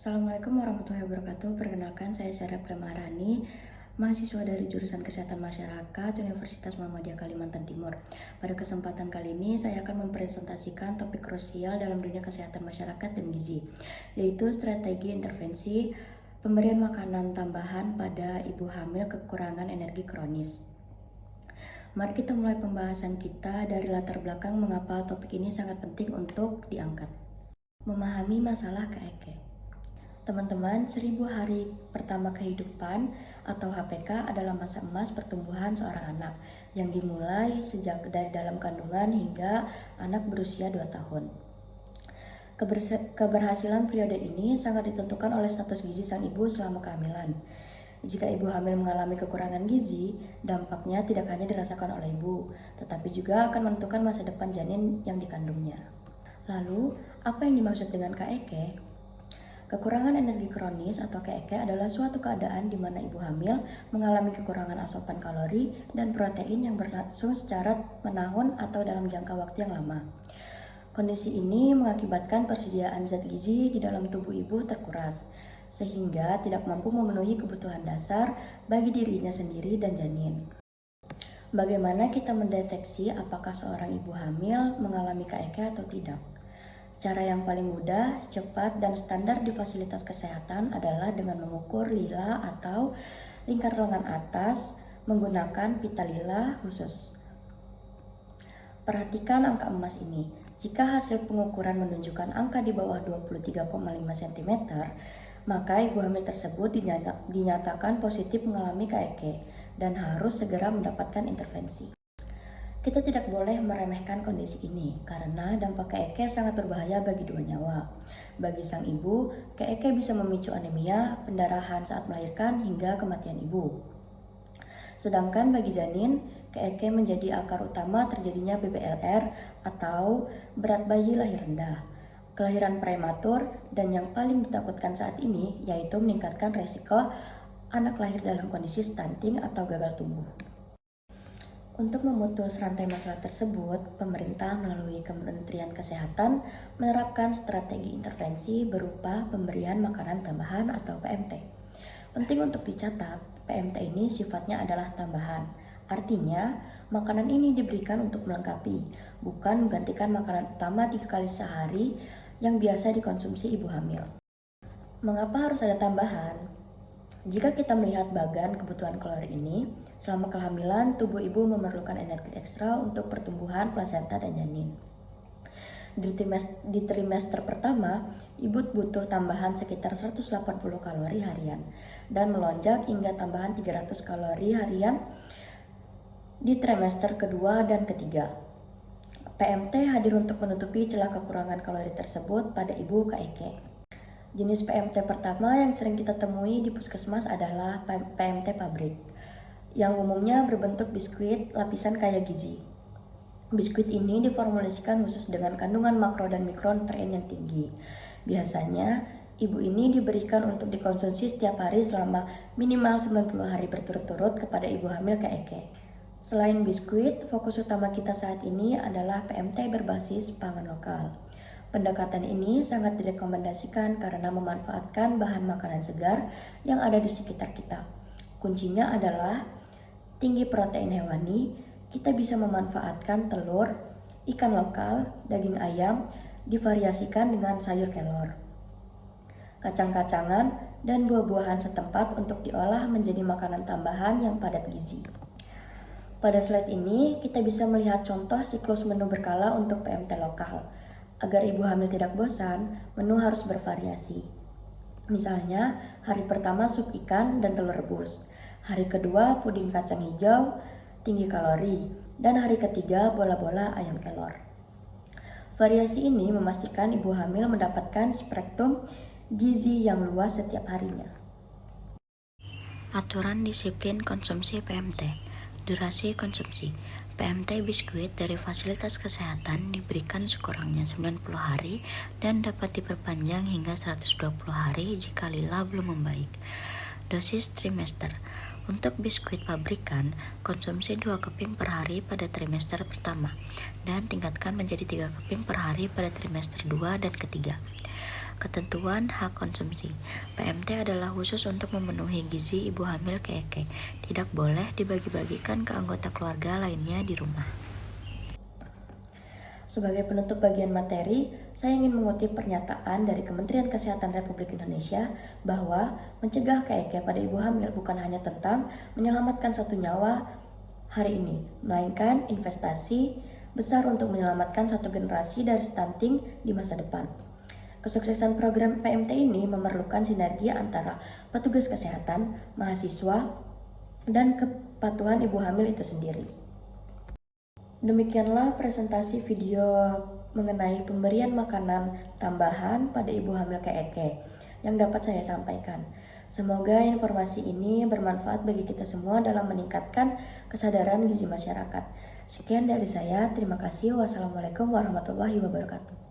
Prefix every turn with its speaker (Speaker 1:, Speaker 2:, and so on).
Speaker 1: Assalamualaikum warahmatullahi wabarakatuh. Perkenalkan, saya Sarah Premaharani, mahasiswa dari jurusan Kesehatan Masyarakat Universitas Muhammadiyah Kalimantan Timur. Pada kesempatan kali ini, saya akan mempresentasikan topik krusial dalam dunia kesehatan masyarakat dan gizi, yaitu strategi intervensi pemberian makanan tambahan pada ibu hamil kekurangan energi kronis. Mari kita mulai pembahasan kita dari latar belakang mengapa topik ini sangat penting untuk diangkat. Memahami masalah KEK. Teman-teman, 1000 hari pertama kehidupan atau HPK adalah masa emas pertumbuhan seorang anak yang dimulai sejak dari dalam kandungan hingga anak berusia 2 tahun. Keberhasilan periode ini sangat ditentukan oleh status gizi sang ibu selama kehamilan. Jika ibu hamil mengalami kekurangan gizi, dampaknya tidak hanya dirasakan oleh ibu, tetapi juga akan menentukan masa depan janin yang dikandungnya. Lalu, apa yang dimaksud dengan KEK? Kekurangan energi kronis atau KEK adalah suatu keadaan di mana ibu hamil mengalami kekurangan asupan kalori dan protein yang berlangsung secara menahun atau dalam jangka waktu yang lama. Kondisi ini mengakibatkan persediaan zat gizi di dalam tubuh ibu terkuras, sehingga tidak mampu memenuhi kebutuhan dasar bagi dirinya sendiri dan janin. Bagaimana kita mendeteksi apakah seorang ibu hamil mengalami KEK atau tidak? Cara yang paling mudah, cepat, dan standar di fasilitas kesehatan adalah dengan mengukur lila atau lingkar lengan atas menggunakan pita lila khusus. Perhatikan angka emas ini. Jika hasil pengukuran menunjukkan angka di bawah 23,5 cm, maka ibu hamil tersebut dinyatakan positif mengalami KEK dan harus segera mendapatkan intervensi. Kita tidak boleh meremehkan kondisi ini karena dampak KEK sangat berbahaya bagi dua nyawa. Bagi sang ibu, KEK bisa memicu anemia, pendarahan saat melahirkan hingga kematian ibu. Sedangkan bagi janin, KEK menjadi akar utama terjadinya BBLR atau berat bayi lahir rendah, kelahiran prematur, dan yang paling ditakutkan saat ini yaitu meningkatkan resiko anak lahir dalam kondisi stunting atau gagal tumbuh. Untuk memutus rantai masalah tersebut, pemerintah melalui Kementerian Kesehatan menerapkan strategi intervensi berupa pemberian makanan tambahan atau PMT. Penting untuk dicatat, PMT ini sifatnya adalah tambahan. Artinya, makanan ini diberikan untuk melengkapi, bukan menggantikan makanan utama 3 kali sehari yang biasa dikonsumsi ibu hamil. Mengapa harus ada tambahan? Jika kita melihat bagan kebutuhan kalori ini, selama kehamilan tubuh ibu memerlukan energi ekstra untuk pertumbuhan plasenta dan janin. Di trimester pertama, ibu butuh tambahan sekitar 180 kalori harian dan melonjak hingga tambahan 300 kalori harian di trimester kedua dan ketiga. PMT hadir untuk menutupi celah kekurangan kalori tersebut pada ibu KEK. Jenis PMT pertama yang sering kita temui di puskesmas adalah PMT pabrik, yang umumnya berbentuk biskuit lapisan kaya gizi. Biskuit ini diformulasikan khusus dengan kandungan makro dan mikronutrien yang tinggi. Biasanya, ibu ini diberikan untuk dikonsumsi setiap hari selama minimal 90 hari berturut-turut kepada ibu hamil KEK. Selain biskuit, fokus utama kita saat ini adalah PMT berbasis pangan lokal. Pendekatan ini sangat direkomendasikan karena memanfaatkan bahan makanan segar yang ada di sekitar kita. Kuncinya adalah tinggi protein hewani. Kita bisa memanfaatkan telur, ikan lokal, daging ayam, divariasikan dengan sayur kelor, kacang-kacangan, dan buah-buahan setempat untuk diolah menjadi makanan tambahan yang padat gizi. Pada slide ini, kita bisa melihat contoh siklus menu berkala untuk PMT lokal. Agar ibu hamil tidak bosan, menu harus bervariasi. Misalnya, hari pertama sup ikan dan telur rebus, hari kedua puding kacang hijau, tinggi kalori, dan hari ketiga bola-bola ayam kelor. Variasi ini memastikan ibu hamil mendapatkan spektrum gizi yang luas setiap harinya.
Speaker 2: Aturan disiplin konsumsi PMT. Durasi konsumsi PMT biskuit dari fasilitas kesehatan diberikan sekurangnya 90 hari dan dapat diperpanjang hingga 120 hari jika lila belum membaik. Dosis trimester. Untuk biskuit pabrikan, konsumsi 2 keping per hari pada trimester pertama dan tingkatkan menjadi 3 keping per hari pada trimester 2 dan ketiga. Ketentuan hak konsumsi. PMT adalah khusus untuk memenuhi gizi ibu hamil KEK. Tidak boleh dibagi-bagikan ke anggota keluarga lainnya di rumah.
Speaker 1: Sebagai penutup bagian materi, saya ingin mengutip pernyataan dari Kementerian Kesehatan Republik Indonesia bahwa mencegah KEK pada ibu hamil bukan hanya tentang menyelamatkan satu nyawa hari ini, melainkan investasi besar untuk menyelamatkan satu generasi dari stunting di masa depan. Kesuksesan program PMT ini memerlukan sinergi antara petugas kesehatan, mahasiswa, dan kepatuhan ibu hamil itu sendiri. Demikianlah presentasi video mengenai pemberian makanan tambahan pada ibu hamil KEK yang dapat saya sampaikan. Semoga informasi ini bermanfaat bagi kita semua dalam meningkatkan kesadaran gizi masyarakat. Sekian dari saya, terima kasih. Wassalamualaikum warahmatullahi wabarakatuh.